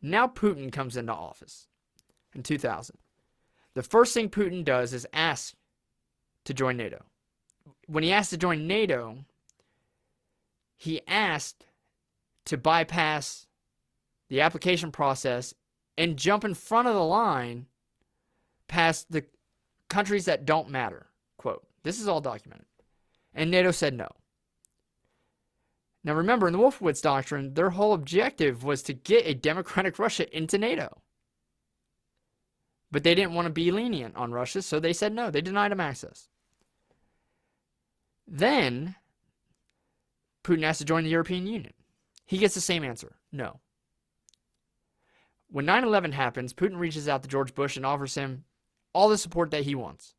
Now Putin comes into office in 2000. The first thing Putin does is ask to join NATO. When he asked to join NATO, he asked to bypass the application process and jump in front of the line past the countries that don't matter. Quote, this is all documented. And NATO said no. Now remember, in the Wolfowitz Doctrine, their whole objective was to get a democratic Russia into NATO. But they didn't want to be lenient on Russia, so they said no. They denied him access. Then, Putin has to join the European Union. He gets the same answer, no. When 9/11 happens, Putin reaches out to George Bush and offers him all the support that he wants.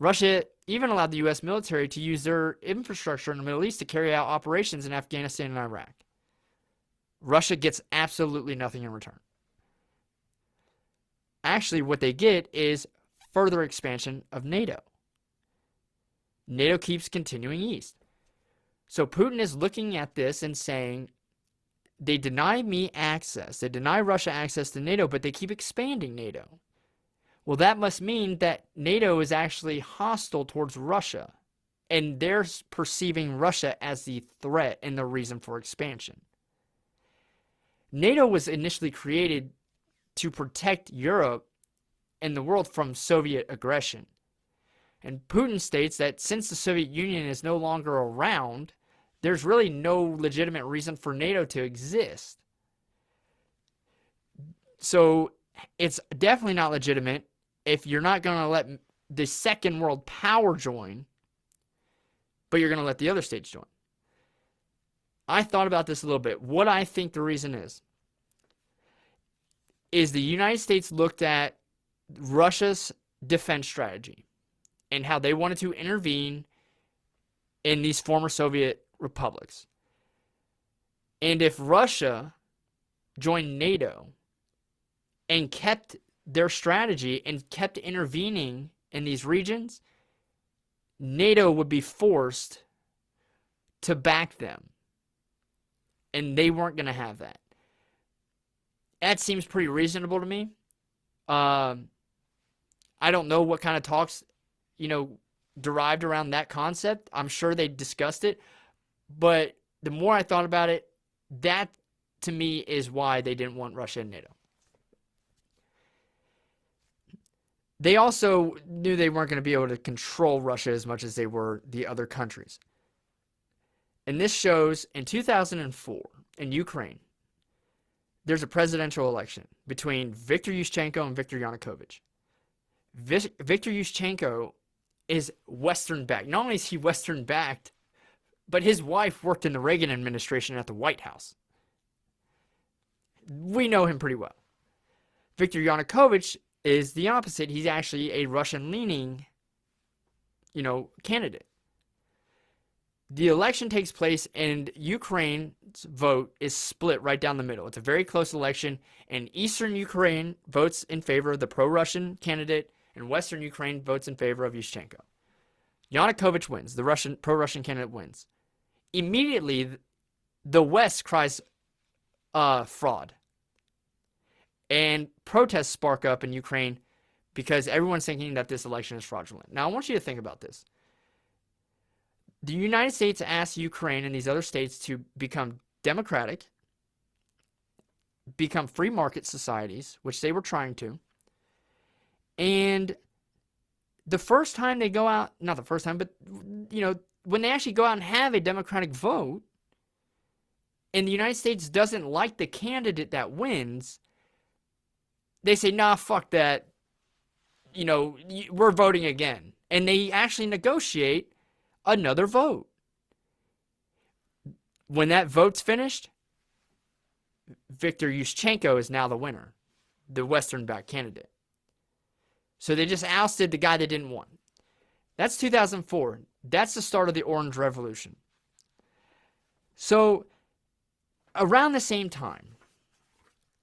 Russia even allowed the U.S. military to use their infrastructure in the Middle East to carry out operations in Afghanistan and Iraq. Russia gets absolutely nothing in return. Actually, what they get is further expansion of NATO. NATO keeps continuing east. So Putin is looking at this and saying, they deny me access. They deny Russia access to NATO, but they keep expanding NATO. Well, that must mean that NATO is actually hostile towards Russia, and they're perceiving Russia as the threat and the reason for expansion. NATO was initially created to protect Europe and the world from Soviet aggression. And Putin states that since the Soviet Union is no longer around, there's really no legitimate reason for NATO to exist. So it's definitely not legitimate if you're not going to let the second world power join, but you're going to let the other states join. I thought about this a little bit. What I think the reason is the United States looked at Russia's defense strategy and how they wanted to intervene in these former Soviet republics. And if Russia joined NATO and kept their strategy and kept intervening in these regions, NATO would be forced to back them. And they weren't going to have that. That seems pretty reasonable to me. I don't know what kind of talks, derived around that concept. I'm sure they discussed it. But the more I thought about it, that to me is why they didn't want Russia in NATO. They also knew they weren't going to be able to control Russia as much as they were the other countries. And this shows in 2004 in Ukraine, there's a presidential election between Viktor Yushchenko and Viktor Yanukovych. Viktor Yushchenko is Western-backed. Not only is he Western-backed, but his wife worked in the Reagan administration at the White House. We know him pretty well. Viktor Yanukovych is the opposite. He's actually a Russian-leaning, candidate. The election takes place, and Ukraine's vote is split right down the middle. It's a very close election, and Eastern Ukraine votes in favor of the pro-Russian candidate, and Western Ukraine votes in favor of Yushchenko. Yanukovych wins. The pro-Russian candidate wins. Immediately, the West cries, fraud. And protests spark up in Ukraine because everyone's thinking that this election is fraudulent. Now, I want you to think about this. The United States asked Ukraine and these other states to become democratic, become free market societies, which they were trying to. And the first time they go out, not the first time, but, when they actually go out and have a democratic vote, and the United States doesn't like the candidate that wins, they say, nah, fuck that. We're voting again. And they actually negotiate another vote. When that vote's finished, Viktor Yushchenko is now the winner, the Western-backed candidate. So they just ousted the guy that didn't win. That's 2004. That's the start of the Orange Revolution. So around the same time,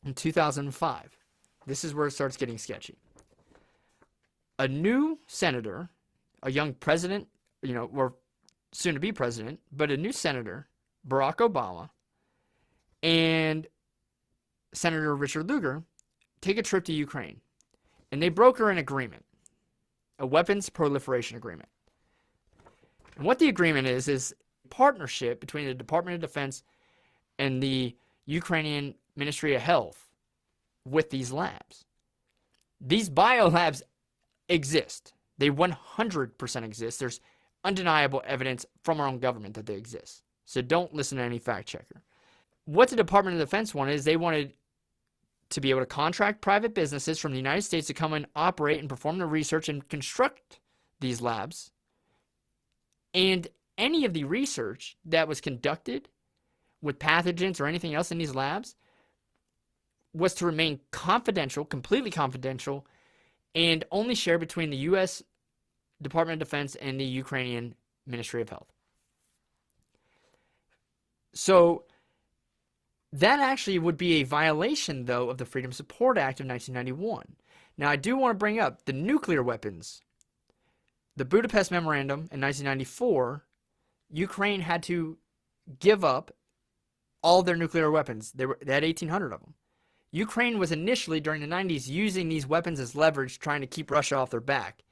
in 2005, this is where it starts getting sketchy. A new senator, a young president, or soon to be president, but a new senator, Barack Obama, and Senator Richard Lugar take a trip to Ukraine, and they broker an agreement, a weapons proliferation agreement. And what the agreement is partnership between the Department of Defense and the Ukrainian Ministry of Health with these labs. These biolabs exist. They 100% exist. There's undeniable evidence from our own government that they exist. So don't listen to any fact checker. What the Department of Defense wanted is they wanted to be able to contract private businesses from the United States to come and operate and perform the research and construct these labs. And any of the research that was conducted with pathogens or anything else in these labs was to remain confidential, completely confidential, and only shared between the U.S. Department of Defense and the Ukrainian Ministry of Health. So that actually would be a violation, though, of the Freedom Support Act of 1991. Now, I do want to bring up the nuclear weapons. The Budapest Memorandum in 1994, Ukraine had to give up all their nuclear weapons. They had 1,800 of them. Ukraine was initially, during the 90s, using these weapons as leverage, trying to keep Russia off their back.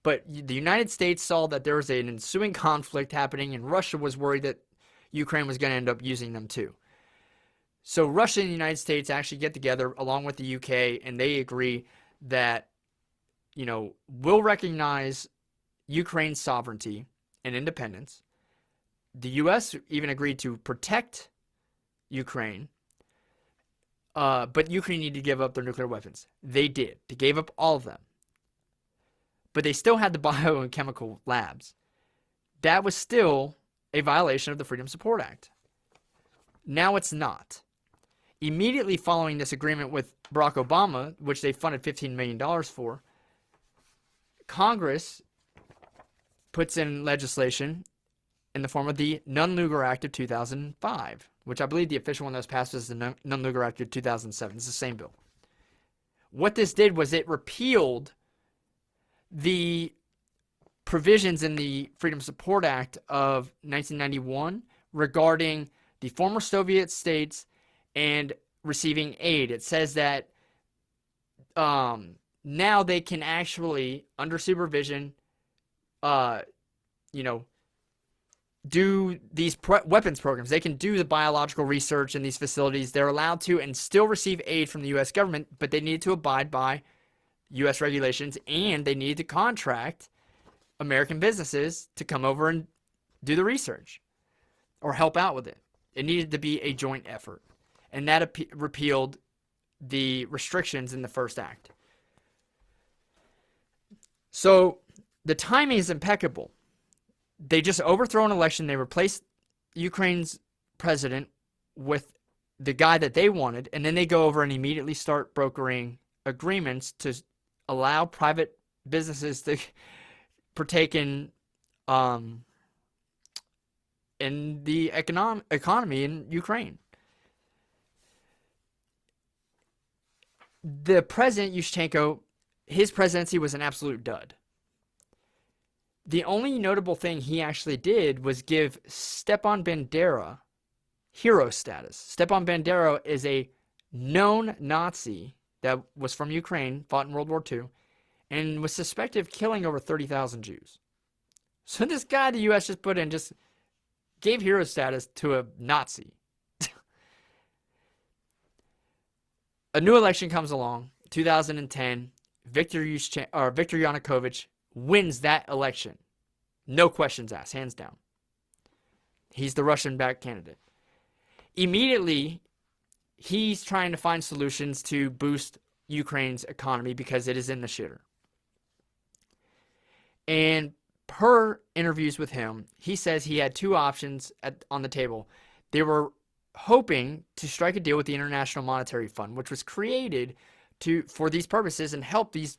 But the United States saw that there was an ensuing conflict happening, and Russia was worried that Ukraine was going to end up using them too. So Russia and the United States actually get together along with the UK, and they agree that, we'll recognize Ukraine's sovereignty and independence. The US even agreed to protect Ukraine, but Ukraine needed to give up their nuclear weapons. They did. They gave up all of them. But they still had the bio and chemical labs. That was still a violation of the Freedom Support Act. Now it's not. Immediately following this agreement with Barack Obama, which they funded $15 million for, Congress puts in legislation in the form of the Nunn-Lugar Act of 2005, which I believe the official one that was passed was the Nunn-Lugar Act of 2007. It's the same bill. What this did was it repealed the provisions in the Freedom Support Act of 1991 regarding the former Soviet states and receiving aid. It says that now they can actually, under supervision, do these weapons programs. They can do the biological research in these facilities. They're allowed to and still receive aid from the U.S. government, but they need to abide by U.S. regulations, and they need to contract American businesses to come over and do the research or help out with it. It needed to be a joint effort, and that repealed the restrictions in the first act. So the timing is impeccable. They just overthrow an election. They replace Ukraine's president with the guy that they wanted, and then they go over and immediately start brokering agreements to allow private businesses to partake in the economy in Ukraine. The president, Yushchenko, his presidency was an absolute dud. The only notable thing he actually did was give Stepan Bandera hero status. Stepan Bandera is a known Nazi that was from Ukraine, fought in World War II, and was suspected of killing over 30,000 Jews. So this guy the U.S. just put in just gave hero status to a Nazi. A new election comes along, 2010. Viktor Yanukovych wins that election. No questions asked, hands down. He's the Russian-backed candidate. Immediately, he's trying to find solutions to boost Ukraine's economy because it is in the shitter. And per interviews with him, he says he had two options on the table. They were hoping to strike a deal with the International Monetary Fund, which was created for these purposes and help these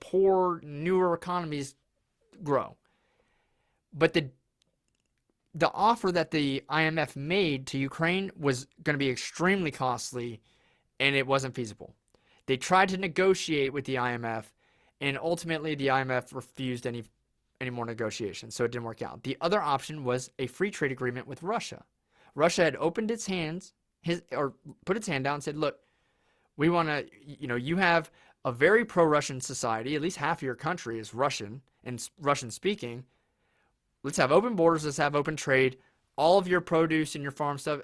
poor, newer economies grow. But the offer that the IMF made to Ukraine was going to be extremely costly, and it wasn't feasible. They tried to negotiate with the IMF, and ultimately the IMF refused any more negotiations, so it didn't work out. The other option was a free trade agreement with Russia. Russia had opened its hands, put its hand down and said, look, We want to, you have a very pro-Russian society. At least half of your country is Russian and Russian speaking. Let's have open borders. Let's have open trade. All of your produce and your farm stuff,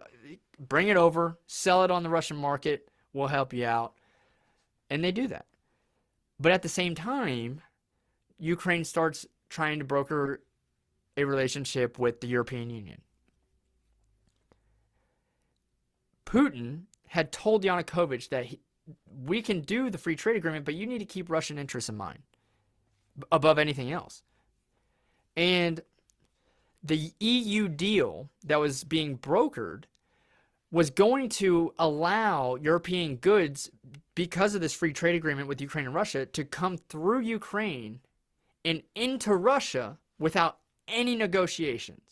bring it over, sell it on the Russian market. We'll help you out. And they do that. But at the same time, Ukraine starts trying to broker a relationship with the European Union. Putin had told Yanukovych that we can do the free trade agreement, but you need to keep Russian interests in mind above anything else. And the EU deal that was being brokered was going to allow European goods, because of this free trade agreement with Ukraine and Russia, to come through Ukraine and into Russia without any negotiations.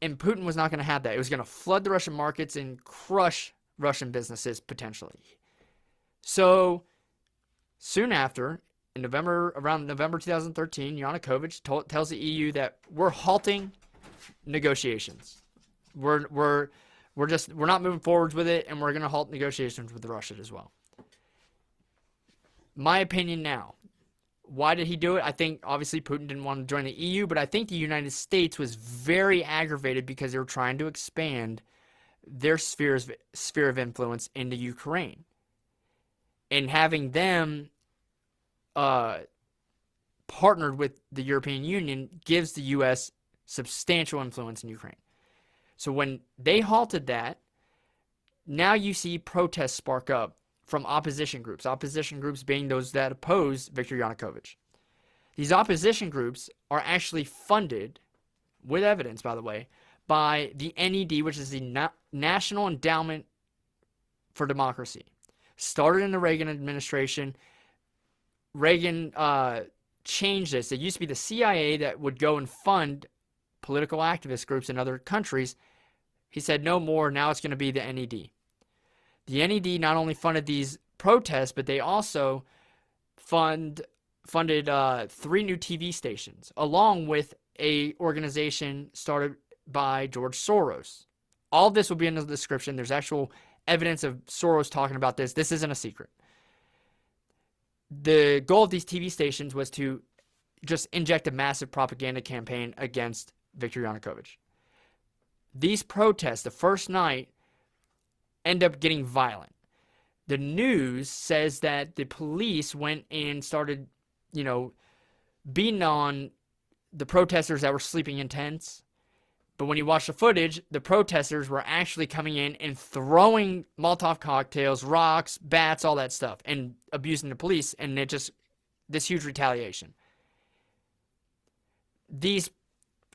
And Putin was not going to have that. It was going to flood the Russian markets and crush Russian businesses potentially. So soon after, around November 2013, Yanukovych tells the EU that we're halting negotiations. We're not moving forwards with it, and we're going to halt negotiations with Russia as well. My opinion now. Why did he do it? I think obviously Putin didn't want to join the EU, but I think the United States was very aggravated because they were trying to expand their sphere of influence into Ukraine. And having them partnered with the European Union gives the U.S. substantial influence in Ukraine. So when they halted that, now you see protests spark up from opposition groups being those that oppose Viktor Yanukovych. These opposition groups are actually funded, with evidence by the way, by the NED, which is the National Endowment for Democracy. Started in the Reagan administration. Reagan changed this. It used to be the CIA that would go and fund political activist groups in other countries. He said no more. Now it's going to be the NED. The NED not only funded these protests, but they also funded 3 new TV stations, along with a organization started by George Soros. All of this will be in the description. There's actual evidence of Soros talking about this. This isn't a secret. The goal of these TV stations was to just inject a massive propaganda campaign against Viktor Yanukovych. These protests, the first night, end up getting violent. The news says that the police went and started, beating on the protesters that were sleeping in tents. But when you watch the footage, the protesters were actually coming in and throwing Molotov cocktails, rocks, bats, all that stuff, and abusing the police, and this huge retaliation. These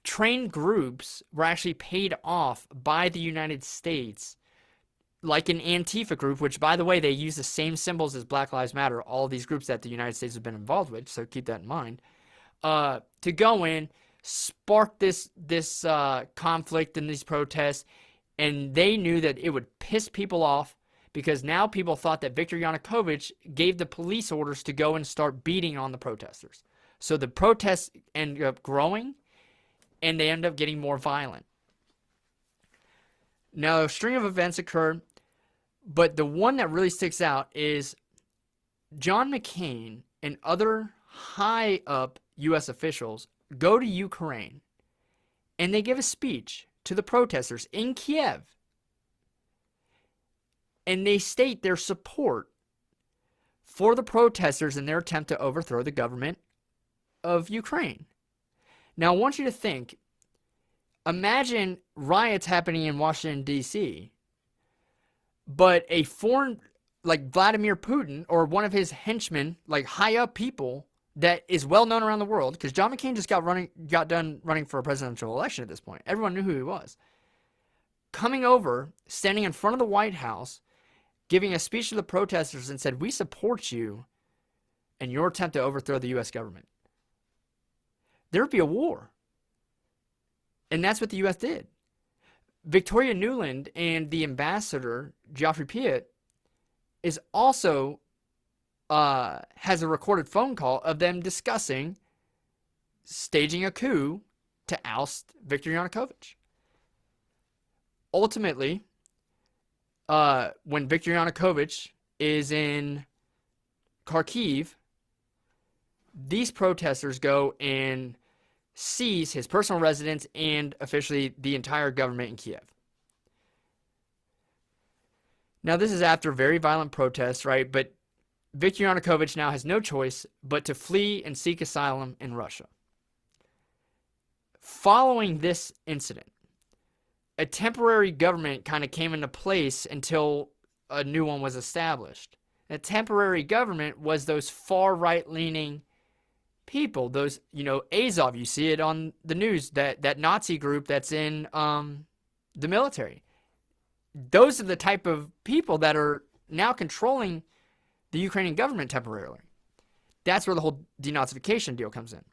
trained groups were actually paid off by the United States, like an Antifa group, which, by the way, they use the same symbols as Black Lives Matter, all these groups that the United States have been involved with, so keep that in mind, to go in, spark this conflict and these protests, and they knew that it would piss people off because now people thought that Viktor Yanukovych gave the police orders to go and start beating on the protesters. So the protests ended up growing, and they end up getting more violent. Now, a string of events occurred, but the one that really sticks out is John McCain and other high-up U.S. officials go to Ukraine, and they give a speech to the protesters in Kiev, and they state their support for the protesters in their attempt to overthrow the government of Ukraine. Now, I want you to think, imagine riots happening in Washington, D.C., but a foreign, like Vladimir Putin, or one of his henchmen, like high-up people, that is well known around the world, because John McCain just got done running for a presidential election at this point. Everyone knew who he was. Coming over, standing in front of the White House, giving a speech to the protesters and said, "We support you in your attempt to overthrow the U.S. government." There would be a war. And that's what the U.S. did. Victoria Nuland and the ambassador, Geoffrey Piet, is also has a recorded phone call of them discussing staging a coup to oust Viktor Yanukovych. Ultimately, when Viktor Yanukovych is in Kharkiv, these protesters go and seize his personal residence and officially the entire government in Kiev. Now, this is after very violent protests, right? But Viktor Yanukovych now has no choice but to flee and seek asylum in Russia. Following this incident, a temporary government kind of came into place until a new one was established. A temporary government was those far right-leaning people, those, Azov, you see it on the news, that Nazi group that's in the military. Those are the type of people that are now controlling the Ukrainian government temporarily. That's where the whole denazification deal comes in.